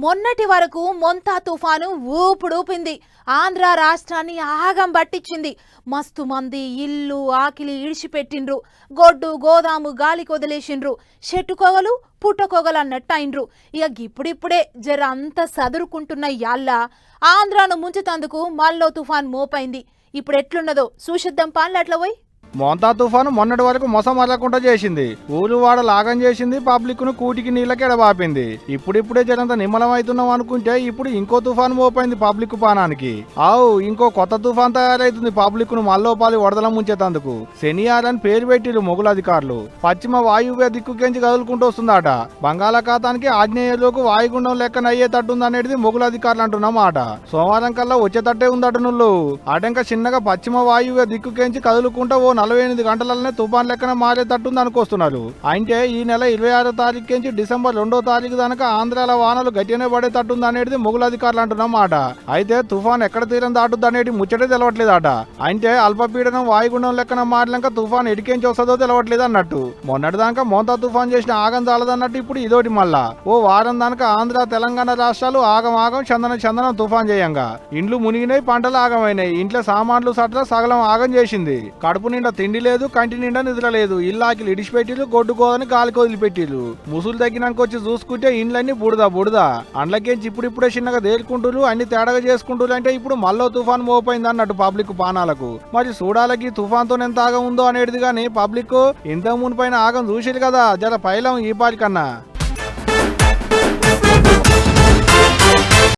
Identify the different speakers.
Speaker 1: మొన్నటి వరకు మొంతా తుఫాను ఊపుడూపింది. ఆంధ్ర రాష్ట్రాన్ని ఆగం పట్టించింది. మస్తు మంది ఇల్లు ఆకిలి ఇడిచిపెట్టిండ్రు. గొడ్డు గోదాము గాలి కొదిలేసిండ్రు. చెట్టుకొగలు పుట్టకొగలు అన్నట్టయిండ్రు. ఇక ఇప్పుడిప్పుడే జర అంత సదురుకుంటున్న యాళ్ళ ఆంధ్రాను ముంచుతందుకు మల్లో తుఫాన్ మోపైంది. ఇప్పుడు ఎట్లున్నదో చూసిద్దాం పాన్లు అట్లా పోయి.
Speaker 2: మోంతా తుఫాను మొన్నటి వరకు మొసం అరలకుండా చేసింది. ఊరు వాడ లాగం చేసింది. పబ్లిక్ ను కూటికి నీళ్ళకి ఎడబాపింది. ఇప్పుడిప్పుడే జనంత నిమ్మలమవుతున్నాం అనుకుంటే ఇప్పుడు ఇంకో తుఫాను మోపైంది పబ్లిక్ పానానికి. ఇంకో కొత్త తుఫాన్ తయారైతుంది పబ్లిక్ ను మల్లోపాలి వడదల ముంచేతందుకు. శనియార్ అని పేరు పెట్టిరు మొగులు అధికారులు. పశ్చిమ వాయువ్య దిక్కుకెంచి కదులుకుంటూ వస్తుందట. బంగాళాఖాతానికి ఆగ్నేయంలోకి వాయుగుండం లెక్కన అయ్యేటట్టుందనేది మొగులు అధికారులు అంటున్నమాట. సోమవారం కల్లా వచ్చేటట్టే ఉందట. నుళ్ళు అటంక చిన్నగా పశ్చిమ వాయువ్య దిక్కుకెంచి కదులుకుంటూ 48 గంటలనే తుఫాన్ లెక్కన మారేటట్టుంది అనుకొస్తున్నారు. అంటే ఈ నెల 26వ తారీఖు నుంచి డిసెంబర్ 2వ తారీఖు దాకా ఆంధ్రాల వానలు గట్టినే పడేటట్టుంది అనేది మొగులు అధికారులు అంటున్నమాట. అయితే తుఫాన్ ఎక్కడ తీరం దాటుద్ది అనేది ముచ్చటే తెలవట్లేదట. అంటే అల్పపీడనం వాయుగుండం లెక్కన మారినాక తుఫాన్ ఎడికేంచి వస్తుందో తెలవట్లేదు అన్నట్టు. మొన్నటిదాకా మోంతా తుఫాన్ చేసిన ఆగం చాలదన్నట్టు ఇప్పుడు ఇదోటి మళ్ళా ఓ వారం దాకా ఆంధ్ర తెలంగాణ రాష్ట్రాలు ఆగం చందనం తుఫాన్ చేయంగా ఇండ్లు మునిగినాయి, పంటలు ఆగమైనాయి. ఇంట్లో సామాన్లు సట్ల సగలం ఆగం చేసింది. కడుపు నిండా తిండి లేదు, కంటి నిండా నిద్ర లేదు. ఇల్లాకిలు ఇడిచిపెట్టిలు, గొడ్డు గోదని గాలికి వదిలిపెట్టిలు. ముసులు తగ్గినానికి వచ్చి చూసుకుంటే ఇండ్లన్నీ బుడద అండ్లకేంచి ఇప్పుడిప్పుడే చిన్నగా తేలుకుంటురు, అన్ని తేడాగా చేసుకుంటారు. అంటే ఇప్పుడు మల్లో తుఫాన్ మోపోయింది అన్నట్టు పబ్లిక్ పానాలకు. మరి చూడాలకి తుఫాన్తో ఎంత ఆగం ఉందో అనేది గానీ పబ్లిక్ ఇంత మునిపైన ఆగం చూసిరు కదా, జర పైలం ఈ పాటి కన్నా.